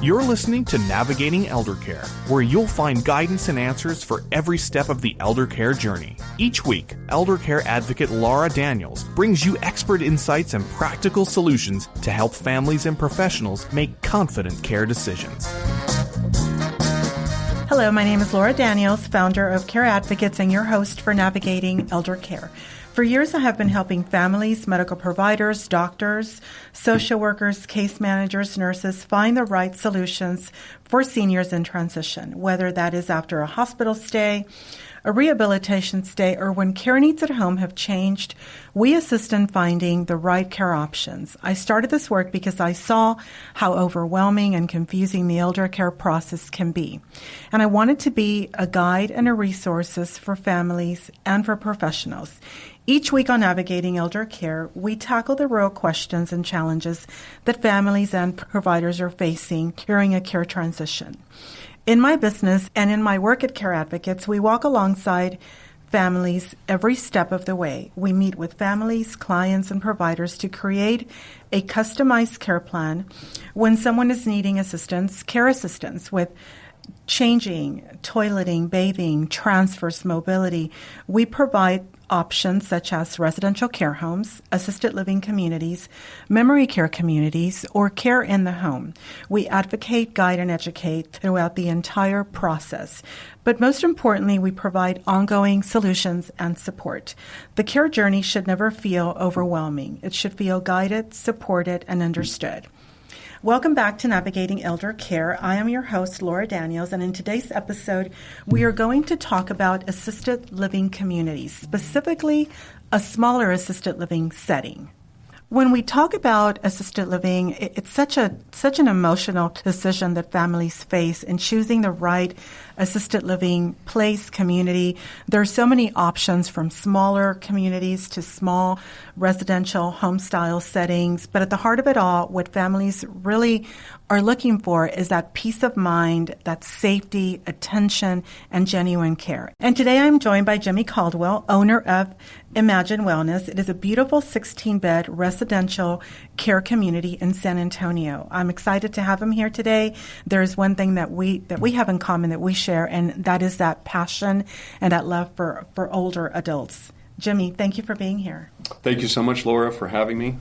You're listening to Navigating Eldercare, where you'll find guidance and answers for every step of the eldercare journey. Each week, eldercare advocate Laura Daniels brings you expert insights and practical solutions to help families and professionals make confident care decisions. Hello, my name is Laura Daniels, founder of Care Advocates and your host for Navigating Eldercare. For years, I have been helping families, medical providers, doctors, social workers, case managers, nurses find the right solutions for seniors in transition, whether that is after a hospital stay, a rehabilitation stay, or when care needs at home have changed. We assist in finding the right care options. I started this work because I saw how overwhelming and confusing the elder care process can be. And I wanted to be a guide and a resource for families and for professionals. Each week on Navigating Elder Care, we tackle the real questions and challenges that families and providers are facing during a care transition. In my business and in my work at Care Advocates, we walk alongside families every step of the way. We meet with families, clients, and providers to create a customized care plan when someone is needing assistance, care assistance with changing, toileting, bathing, transfers, mobility. We provide options such as residential care homes, assisted living communities, memory care communities, or care in the home. We advocate, guide, and educate throughout the entire process. But most importantly, we provide ongoing solutions and support. The care journey should never feel overwhelming. It should feel guided, supported, and understood. Welcome back to Navigating Elder Care. I am your host, Laura Daniels, and in today's episode, we are going to talk about assisted living communities, specifically a smaller assisted living setting. When we talk about assisted living, it's such an emotional decision that families face in choosing the right assisted living place, community. There are so many options from smaller communities to small residential home-style settings. But at the heart of it all, what families really are looking for is that peace of mind, that safety, attention, and genuine care. And today I'm joined by Jimmy Caldwell, owner of Imagine Wellness. It is a beautiful 16-bed residential care community in San Antonio. I'm excited to have him here today. There is one thing that we have in common, that we share, and that is that passion and that love for older adults. Jimmy, thank you for being here. Thank you so much, Laura, for having me.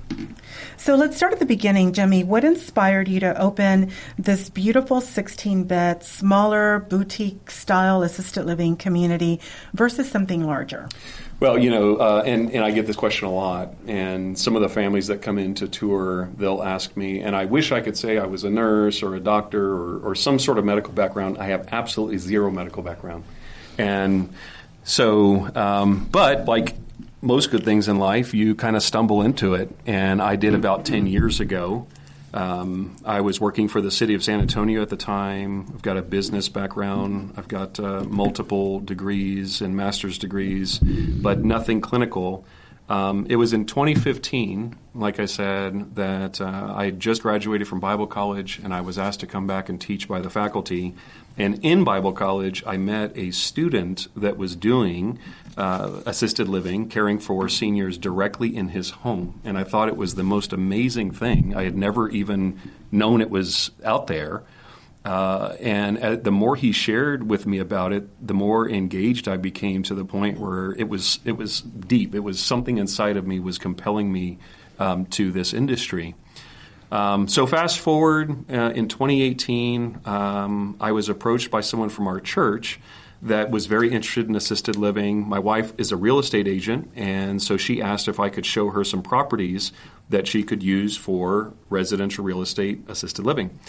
So let's start at the beginning. Jimmy, what inspired you to open this beautiful 16-bed, smaller, boutique-style assisted living community versus something larger? Well, and I get this question a lot, and some of the families that come in to tour, they'll ask me, and I wish I could say I was a nurse or a doctor or some sort of medical background. I have absolutely zero medical background. And so, but like most good things in life, you kind of stumble into it, and I did about 10 years ago. I was working for the city of San Antonio at the time. I've got a business background. I've got multiple degrees and master's degrees, but nothing clinical. It was in 2015, like I said, that I had just graduated from Bible college, and I was asked to come back and teach by the faculty. And in Bible college, I met a student that was doing assisted living, caring for seniors directly in his home. And I thought it was the most amazing thing. I had never even known it was out there. And the more he shared with me about it, the more engaged I became, to the point where it was deep. It was something inside of me was compelling me to this industry. So fast forward, in 2018, I was approached by someone from our church that was very interested in assisted living. My wife is a real estate agent, and so she asked if I could show her some properties that she could use for residential real estate assisted living.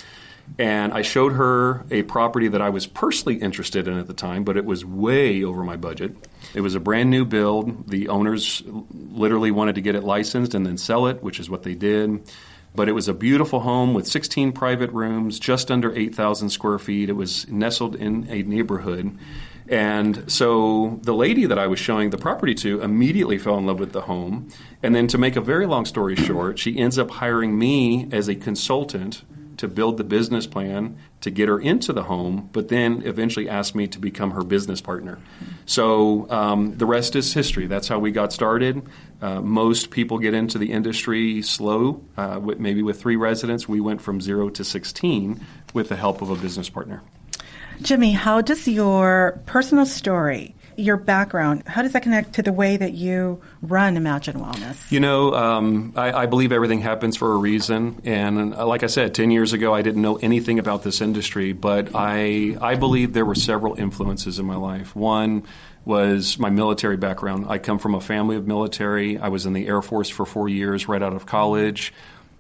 And I showed her a property that I was personally interested in at the time, but it was way over my budget. It was a brand new build. The owners literally wanted to get it licensed and then sell it, which is what they did. But it was a beautiful home with 16 private rooms, just under 8,000 square feet. It was nestled in a neighborhood. And so the lady that I was showing the property to immediately fell in love with the home. And then, to make a very long story short, she ends up hiring me as a consultant to build the business plan to get her into the home, but then eventually asked me to become her business partner. So the rest is history. That's how we got started. Most people get into the industry slow, maybe with 3 residents. We went from 0 to 16 with the help of a business partner. Jimmy, how does your personal story, your background, how does that connect to the way that you run Imagine Wellness? You know, I believe everything happens for a reason. And like I said, 10 years ago, I didn't know anything about this industry, but I believe there were several influences in my life. One was my military background. I come from a family of military. I was in the Air Force for 4 years right out of college.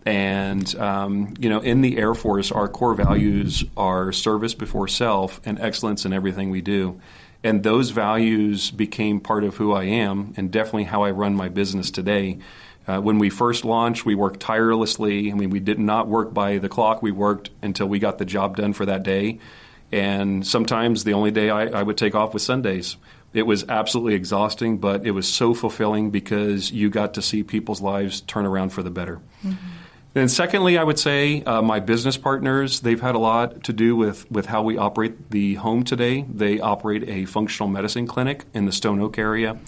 And, in the Air Force, our core values are service before self and excellence in everything we do. And those values became part of who I am and definitely how I run my business today. When we first launched, we worked tirelessly. I mean, we did not work by the clock. We worked until we got the job done for that day. And sometimes the only day I would take off was Sundays. It was absolutely exhausting, but it was so fulfilling because you got to see people's lives turn around for the better. Mm-hmm. And secondly, I would say my business partners, they've had a lot to do with how we operate the home today. They operate a functional medicine clinic in the Stone Oak area.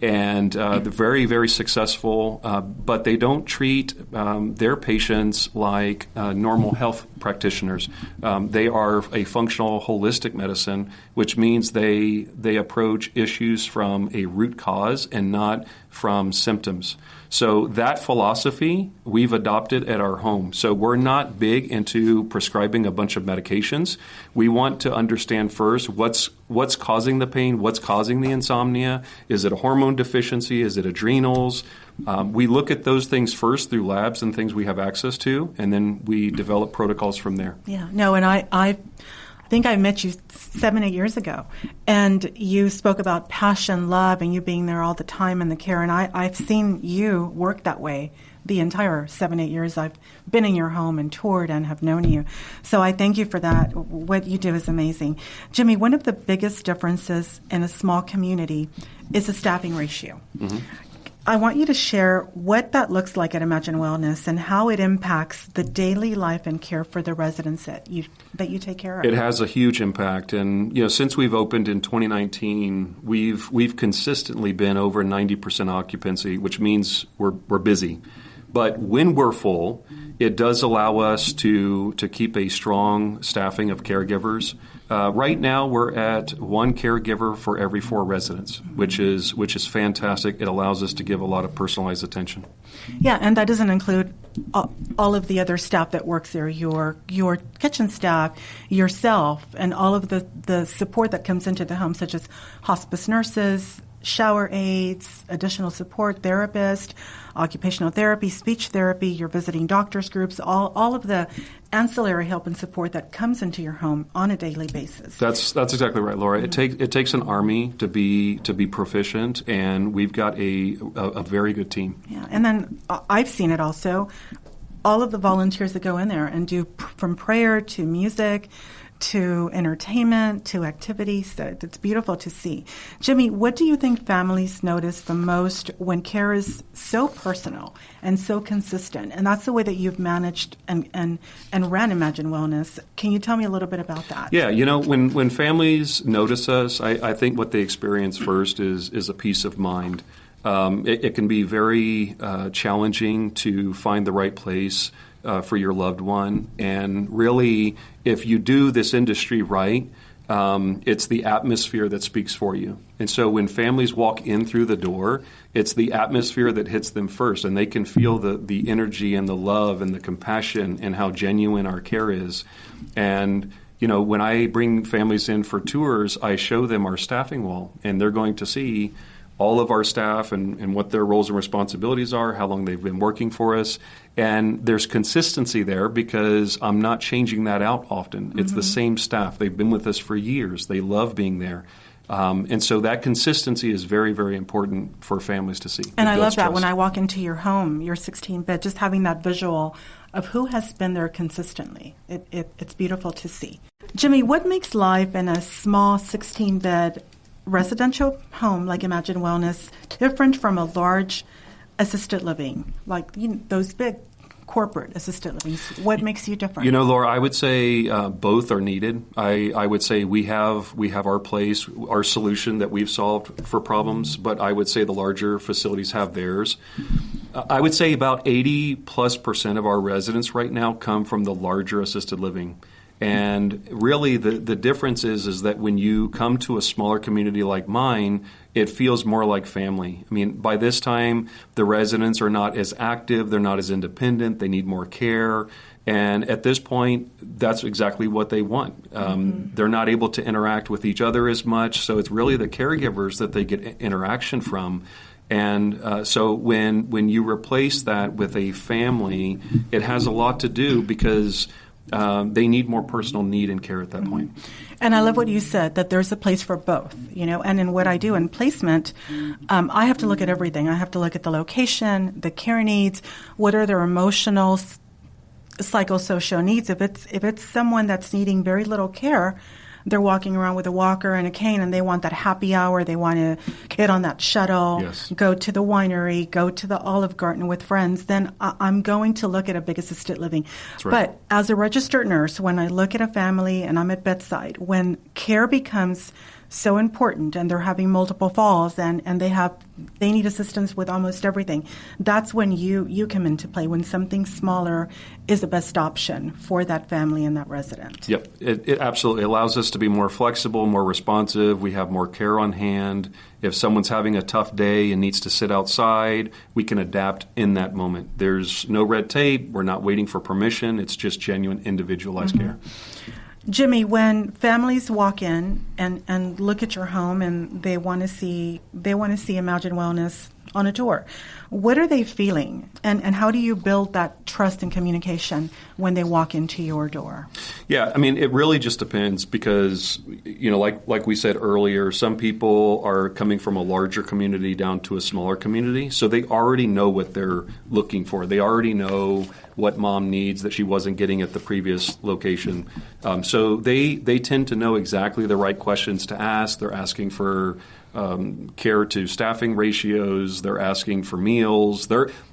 And they're very, very successful, but they don't treat their patients like normal health practitioners. They are a functional holistic medicine, which means they approach issues from a root cause and not from symptoms. So that philosophy we've adopted at our home. So we're not big into prescribing a bunch of medications. We want to understand first what's causing the pain, what's causing the insomnia. Is it a hormone deficiency? Is it adrenals? We look at those things first through labs and things we have access to, and then we develop protocols from there. Yeah, no, and I think I met you 7-8 years ago, and you spoke about passion, love, and you being there all the time in the care. And I've seen you work that way the entire 7-8 years I've been in your home and toured and have known you. So I thank you for that. What you do is amazing. Jimmy, one of the biggest differences in a small community is the staffing ratio. Mm-hmm. I want you to share what that looks like at Imagine Wellness and how it impacts the daily life and care for the residents that you take care of. It has a huge impact, and since we've opened in 2019, we've consistently been over 90% occupancy, which means we're busy. But when we're full, it does allow us to keep a strong staffing of caregivers. Right now, we're at 1 caregiver for every 4 residents, which is fantastic. It allows us to give a lot of personalized attention. Yeah, and that doesn't include all of the other staff that works there, your kitchen staff, yourself, and all of the support that comes into the home, such as hospice nurses, shower aides, additional support, therapist, occupational therapy, speech therapy, your visiting doctors groups, all of the ancillary help and support that comes into your home on a daily basis. That's exactly right, Laura. Mm-hmm. It takes an army to be proficient, and we've got a very good team. Yeah, and then I've seen it also. All of the volunteers that go in there and do from prayer to music to entertainment, to activities. It's beautiful to see. Jimmy, what do you think families notice the most when care is so personal and so consistent? And that's the way that you've managed and ran Imagine Wellness. Can you tell me a little bit about that? Yeah, when families notice us, I think what they experience first is a peace of mind. It can be very challenging to find the right place for your loved one. And really, if you do this industry right, it's the atmosphere that speaks for you. And so when families walk in through the door, it's the atmosphere that hits them first. And they can feel the energy and the love and the compassion and how genuine our care is. And when I bring families in for tours, I show them our staffing wall, and they're going to see all of our staff and what their roles and responsibilities are, how long they've been working for us. And there's consistency there because I'm not changing that out often. It's the same staff. They've been with us for years. They love being there. And so that consistency is very, very important for families to see. And I love that when I walk into your home, your 16-bed, just having that visual of who has been there consistently. It's beautiful to see. Jimmy, what makes life in a small 16-bed residential home like Imagine Wellness different from a large assisted living, like those big corporate assisted living? What makes you different? You know, Laura, I would say both are needed. I would say we have our place, our solution that we've solved for problems, but I would say the larger facilities have theirs. I would say about 80+% of our residents right now come from the larger assisted living. And really the difference is that when you come to a smaller community like mine, it feels more like family. I mean, by this time, the residents are not as active, they're not as independent, they need more care. And at this point, that's exactly what they want. They're not able to interact with each other as much, so it's really the caregivers that they get interaction from. And so when you replace that with a family, it has a lot to do because they need more personal need and care at that point. And I love what you said, that there's a place for both, you know, and in what I do in placement, I have to look at everything. I have to look at the location, the care needs, what are their emotional, psychosocial needs. If it's someone that's needing very little care, they're walking around with a walker and a cane and they want that happy hour, they want to get on that shuttle, go to the winery, go to the Olive Garden with friends, then I'm going to look at a big assisted living. That's right. But as a registered nurse, when I look at a family and I'm at bedside, when care becomes so important and they're having multiple falls and they need assistance with almost everything, that's when you come into play, when something smaller is the best option for that family and that resident. Yep. It absolutely allows us to be more flexible, more responsive. We have more care on hand. If someone's having a tough day and needs to sit outside, we can adapt in that moment. There's no red tape. We're not waiting for permission. It's just genuine individualized care. Jimmy, when families walk in and look at your home and they want to see Imagine Wellness on a tour, what are they feeling? And how do you build that trust and communication when they walk into your door? Yeah, I mean, it really just depends because, you know, like we said earlier, some people are coming from a larger community down to a smaller community, so they already know what they're looking for. They already know what mom needs that she wasn't getting at the previous location. So they tend to know exactly the right questions to ask. They're asking for care to staffing ratios. They're asking for meals.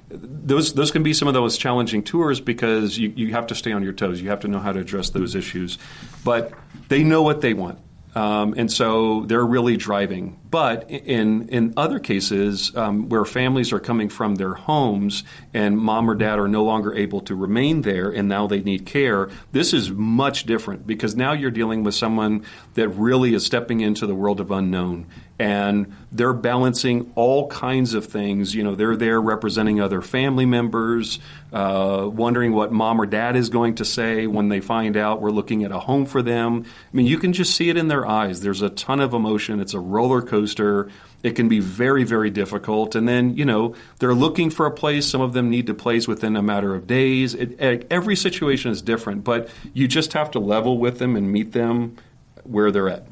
Those can be some of those challenging tours because you have to stay on your toes. You have to know how to address those issues. But they know what they want. And so they're really driving. But in other cases where families are coming from their homes and mom or dad are no longer able to remain there and now they need care, this is much different because now you're dealing with someone that really is stepping into the world of unknown. And they're balancing all kinds of things. You know, they're there representing other family members, wondering what mom or dad is going to say when they find out we're looking at a home for them. I mean, you can just see it in their eyes. There's a ton of emotion. It's a roller coaster. It can be very, very difficult. And then, you know, they're looking for a place. Some of them need to place within a matter of days. Every situation is different, but you just have to level with them and meet them where they're at,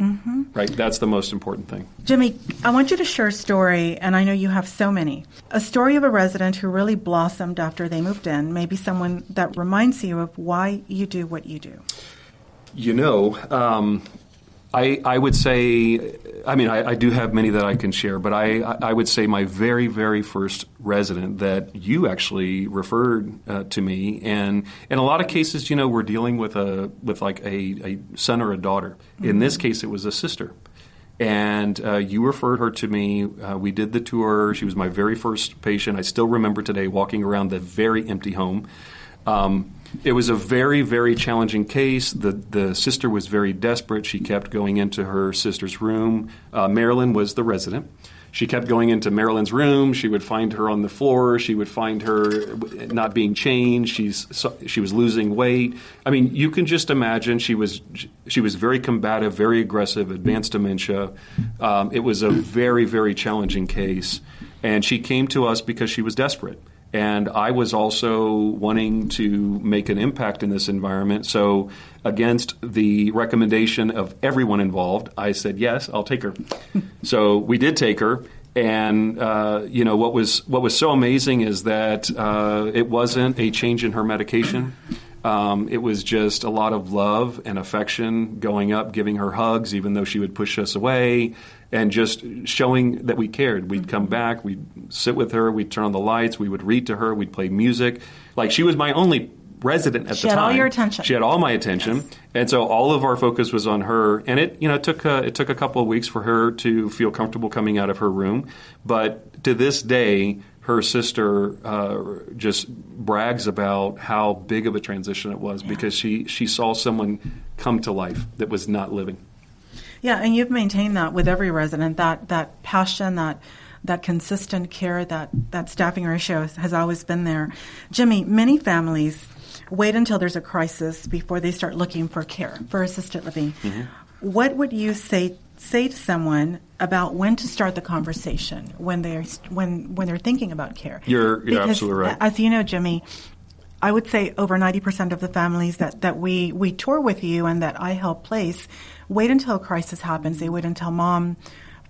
right? That's the most important thing. Jimmy, I want you to share a story, and I know you have so many. A story of a resident who really blossomed after they moved in, maybe someone that reminds you of why you do what you do. You know, I would say, I mean, I do have many that I can share, but I would say my very, very first resident that you actually referred to me, and in a lot of cases, you know, we're dealing with like a son or a daughter. In this case, it was a sister. And you referred her to me. We did the tour. She was my very first patient. I still remember today walking around the very empty home. It was a very, very challenging case. The sister was very desperate. She kept going into her sister's room. Marilyn was the resident. She kept going into Marilyn's room. She would find her on the floor. She would find her not being changed. She was losing weight. I mean, you can just imagine she was very combative, very aggressive, advanced dementia. It was a very, very challenging case. And she came to us because she was desperate. And I was also wanting to make an impact in this environment. So against the recommendation of everyone involved, I said, yes, I'll take her. So we did take her. And, you know, what was so amazing is that it wasn't a change in her medication. It was just a lot of love and affection, going up, giving her hugs, even though she would push us away, and just showing that we cared. We'd come back, we'd sit with her, we'd turn on the lights, we would read to her, we'd play music. Like, she was my only resident at the time. She had all your attention. She had all my attention. Yes. And so all of our focus was on her. And it took a couple of weeks for her to feel comfortable coming out of her room. But to this day, her sister just brags about how big of a transition it was, because she saw someone come to life that was not living. Yeah, and you've maintained that with every resident, that passion, that consistent care, that staffing ratio has always been there. Jimmy, many families wait until there's a crisis before they start looking for care, for assisted living. Mm-hmm. What would you say to someone about when to start the conversation when they're thinking about care? You're absolutely right. As you know, Jimmy, I would say over 90% of the families that we tour with you and that I help place wait until a crisis happens. They wait until mom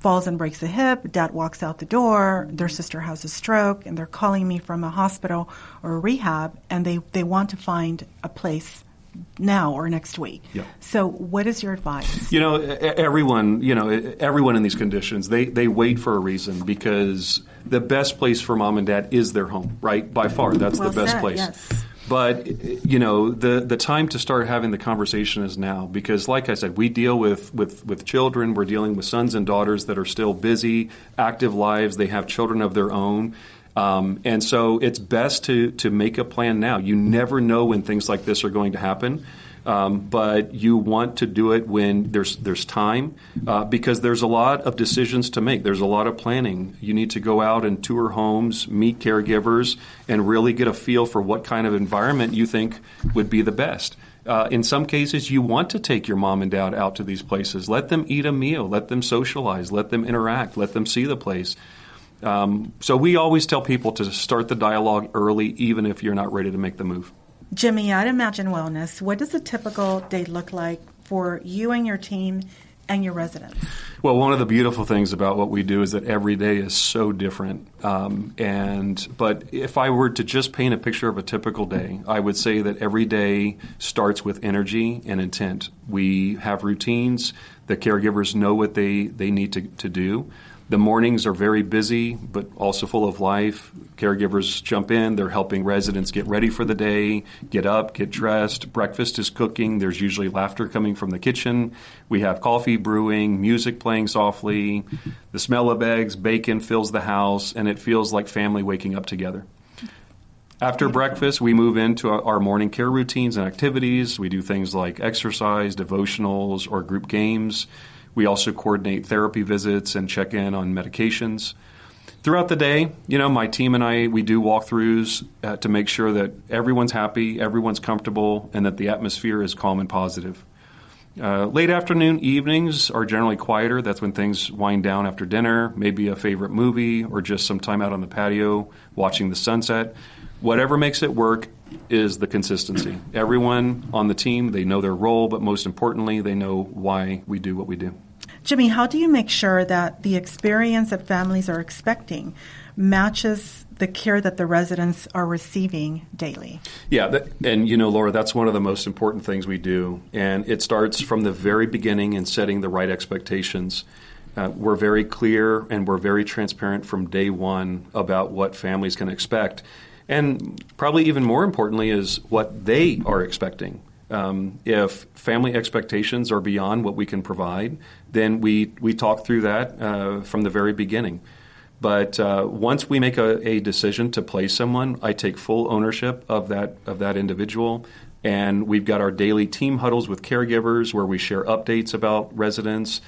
falls and breaks a hip, dad walks out the door, their sister has a stroke, and they're calling me from a hospital or a rehab, and they want to find a place now or next week. Yeah. So what is your advice? Everyone in these conditions, they wait for a reason, because the best place for mom and dad is their home, right? By far, that's well the best said, place. Yes. But, the time to start having the conversation is now, because, like I said, we deal with children. We're dealing with sons and daughters that are still busy, active lives. They have children of their own. And so it's best to make a plan now. You never know when things like this are going to happen. But you want to do it when there's time, because there's a lot of decisions to make. There's a lot of planning. You need to go out and tour homes, meet caregivers, and really get a feel for what kind of environment you think would be the best. In some cases, you want to take your mom and dad out to these places. Let them eat a meal. Let them socialize. Let them interact. Let them see the place. So we always tell people to start the dialogue early, even if you're not ready to make the move. Jimmy, at Imagine Wellness, what does a typical day look like for you and your team and your residents? Well, one of the beautiful things about what we do is that every day is so different. But if I were to just paint a picture of a typical day, I would say that every day starts with energy and intent. We have routines. The caregivers know what they need to do. The mornings are very busy, but also full of life. Caregivers jump in. They're helping residents get ready for the day, get up, get dressed. Breakfast is cooking. There's usually laughter coming from the kitchen. We have coffee brewing, music playing softly. The smell of eggs, bacon fills the house, and it feels like family waking up together. After breakfast, we move into our morning care routines and activities. We do things like exercise, devotionals, or group games. We also coordinate therapy visits and check in on medications. Throughout the day, my team and I, we do walkthroughs to make sure that everyone's happy, everyone's comfortable, and that the atmosphere is calm and positive. Late afternoon, evenings are generally quieter. That's when things wind down after dinner, maybe a favorite movie or just some time out on the patio watching the sunset. Whatever makes it work is the consistency. Everyone on the team, they know their role, but most importantly, they know why we do what we do. Jimmy, how do you make sure that the experience that families are expecting matches the care that the residents are receiving daily? Yeah, Laura, that's one of the most important things we do. And it starts from the very beginning in setting the right expectations. We're very clear and we're very transparent from day one about what families can expect. And probably even more importantly is what they are expecting. If family expectations are beyond what we can provide, then we talk through that from the very beginning. But once we make a decision to place someone, I take full ownership of that individual. And we've got our daily team huddles with caregivers where we share updates about residents.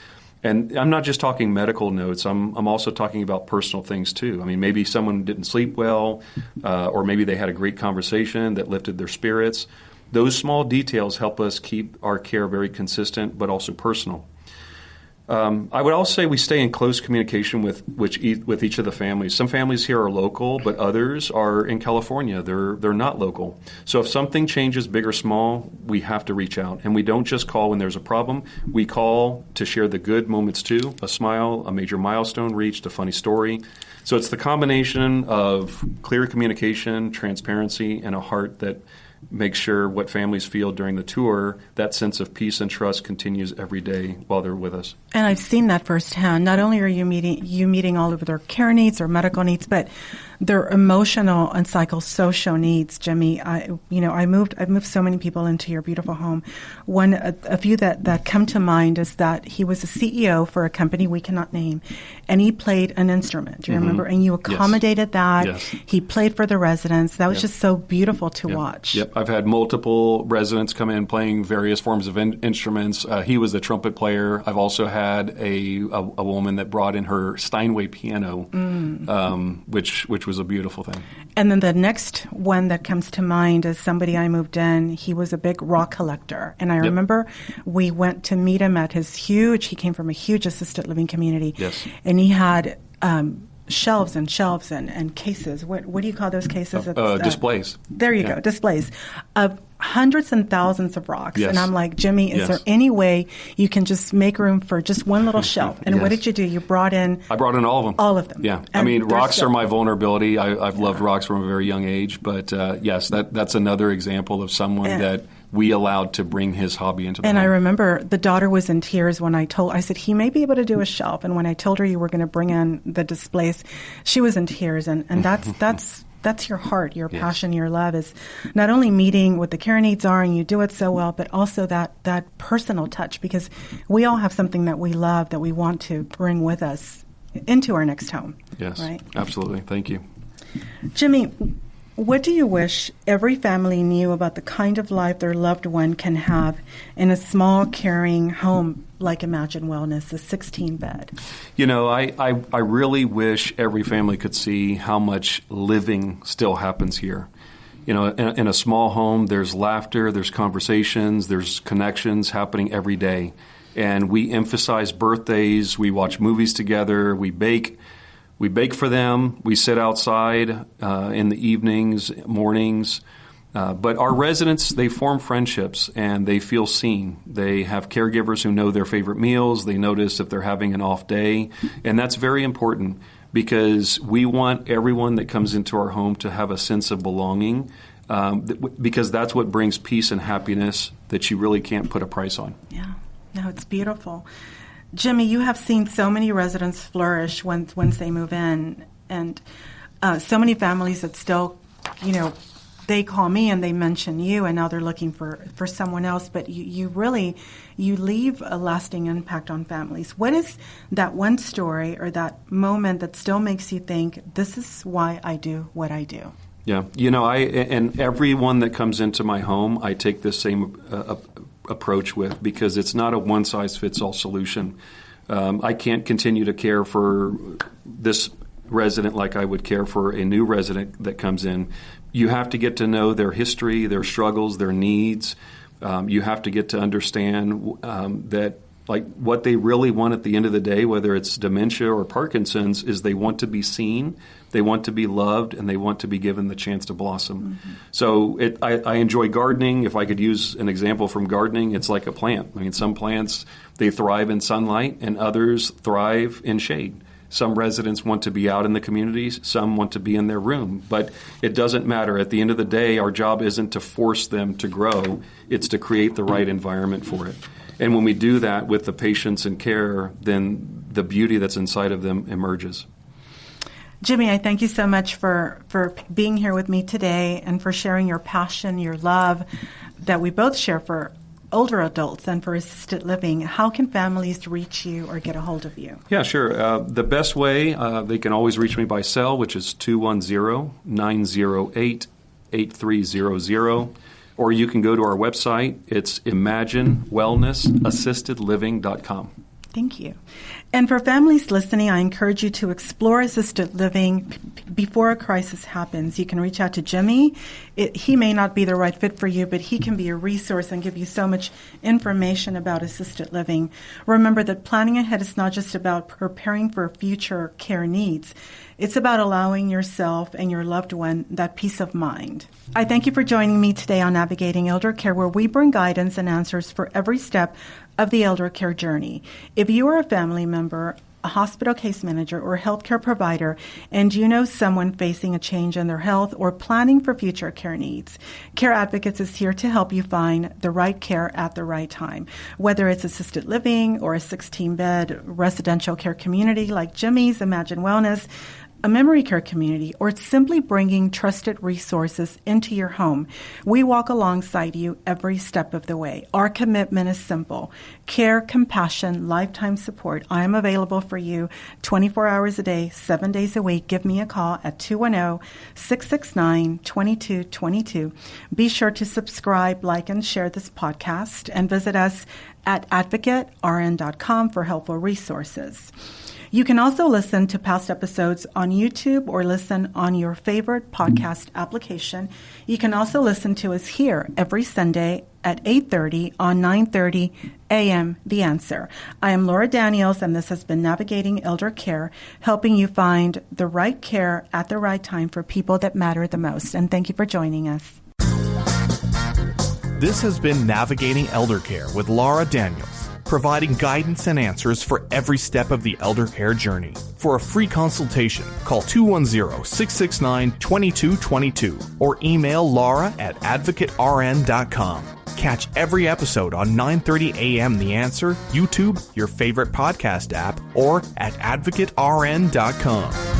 And I'm not just talking medical notes. I'm also talking about personal things, too. I mean, maybe someone didn't sleep well, or maybe they had a great conversation that lifted their spirits. Those small details help us keep our care very consistent, but also personal. I would also say we stay in close communication with each of the families. Some families here are local, but others are in California. They're not local. So if something changes, big or small, we have to reach out. And we don't just call when there's a problem. We call to share the good moments too, a smile, a major milestone reached, a funny story. So it's the combination of clear communication, transparency, and a heart that make sure what families feel during the tour, that sense of peace and trust continues every day while they're with us. And I've seen that firsthand. Not only are you meeting all of their care needs or medical needs, but their emotional and psychosocial needs, Jimmy. I moved so many people into your beautiful home. A few that come to mind is that he was a CEO for a company we cannot name, and he played an instrument. Do you remember? And you accommodated that. Yes. He played for the residents. That was just so beautiful to watch. Yep. I've had multiple residents come in playing various forms of instruments. He was the trumpet player. I've also had a woman that brought in her Steinway piano, which was a beautiful thing. And then the next one that comes to mind is somebody I moved in. He was a big rock collector. And I remember we went to meet him at he came from a huge assisted living community. Yes. And he had shelves and shelves and cases. What do you call those cases? Displays. There you go, displays of hundreds and thousands of rocks. Yes. And I'm like, Jimmy, is there any way you can just make room for just one little shelf? And what did you do? You brought in... I brought in all of them. All of them. Yeah. And I mean, rocks are my vulnerability. I've loved rocks from a very young age. But yes, that's another example of someone that we allowed to bring his hobby into the home. I remember the daughter was in tears when I said, he may be able to do a shelf. And when I told her you were going to bring in the displays, she was in tears. And that's your heart, your passion, your love is not only meeting what the care needs are, and you do it so well, but also that personal touch, because we all have something that we love that we want to bring with us into our next home. Yes, right? Absolutely. Thank you. Jimmy, what do you wish every family knew about the kind of life their loved one can have in a small, caring home like Imagine Wellness, a 16-bed? You know, I really wish every family could see how much living still happens here. You know, in a small home, there's laughter, there's conversations, there's connections happening every day. And we emphasize birthdays, we watch movies together, we bake for them. We sit outside in the evenings, mornings. But our residents, they form friendships and they feel seen. They have caregivers who know their favorite meals. They notice if they're having an off day. And that's very important because we want everyone that comes into our home to have a sense of belonging because that's what brings peace and happiness that you really can't put a price on. Yeah, no, it's beautiful. Jimmy, you have seen so many residents flourish once they move in, and so many families that still, they call me and they mention you, and now they're looking for someone else. But you leave a lasting impact on families. What is that one story or that moment that still makes you think, this is why I do what I do? Yeah, and everyone that comes into my home, I take this same approach with, because it's not a one-size-fits-all solution. I can't continue to care for this resident like I would care for a new resident that comes in. You have to get to know their history, their struggles, their needs. You have to get to understand that what they really want at the end of the day, whether it's dementia or Parkinson's, is they want to be seen, they want to be loved, and they want to be given the chance to blossom. Mm-hmm. So I enjoy gardening. If I could use an example from gardening, it's like a plant. I mean, some plants, they thrive in sunlight, and others thrive in shade. Some residents want to be out in the communities. Some want to be in their room. But it doesn't matter. At the end of the day, our job isn't to force them to grow. It's to create the right environment for it. And when we do that with the patience and care, then the beauty that's inside of them emerges. Jimmy, I thank you so much for being here with me today and for sharing your passion, your love that we both share for older adults and for assisted living. How can families reach you or get a hold of you? Yeah, sure. The best way, they can always reach me by cell, which is 210-908-8300. Or you can go to our website. It's imaginewellnessassistedliving.com. Thank you. And for families listening, I encourage you to explore assisted living before a crisis happens. You can reach out to Jimmy. He may not be the right fit for you, but he can be a resource and give you so much information about assisted living. Remember that planning ahead is not just about preparing for future care needs. It's about allowing yourself and your loved one that peace of mind. I thank you for joining me today on Navigating Eldercare, where we bring guidance and answers for every step of the elder care journey. If you are a family member a hospital case manager, or healthcare provider, and you know someone facing a change in their health or planning for future care needs, Care Advocates is here to help you find the right care at the right time. Whether it's assisted living or a 16-bed residential care community like Jimmy's Imagine Wellness, a memory care community, or it's simply bringing trusted resources into your home, we walk alongside you every step of the way. Our commitment is simple: care, compassion, lifetime support. I am available for you 24 hours a day, 7 days a week. Give me a call at 210-669-2222. Be sure to subscribe, like, and share this podcast, and visit us at advocatern.com for helpful resources. You can also listen to past episodes on YouTube or listen on your favorite podcast application. You can also listen to us here every Sunday at 8:30 on 9:30 a.m. The Answer. I am Laura Daniels, and this has been Navigating Elder Care, helping you find the right care at the right time for people that matter the most. And thank you for joining us. This has been Navigating Elder Care with Laura Daniels, providing guidance and answers for every step of the elder care journey. For a free consultation, call 210-669-2222 or email Laura at advocatern.com. Catch every episode on 9:30 a.m. The Answer, YouTube, your favorite podcast app, or at advocatern.com.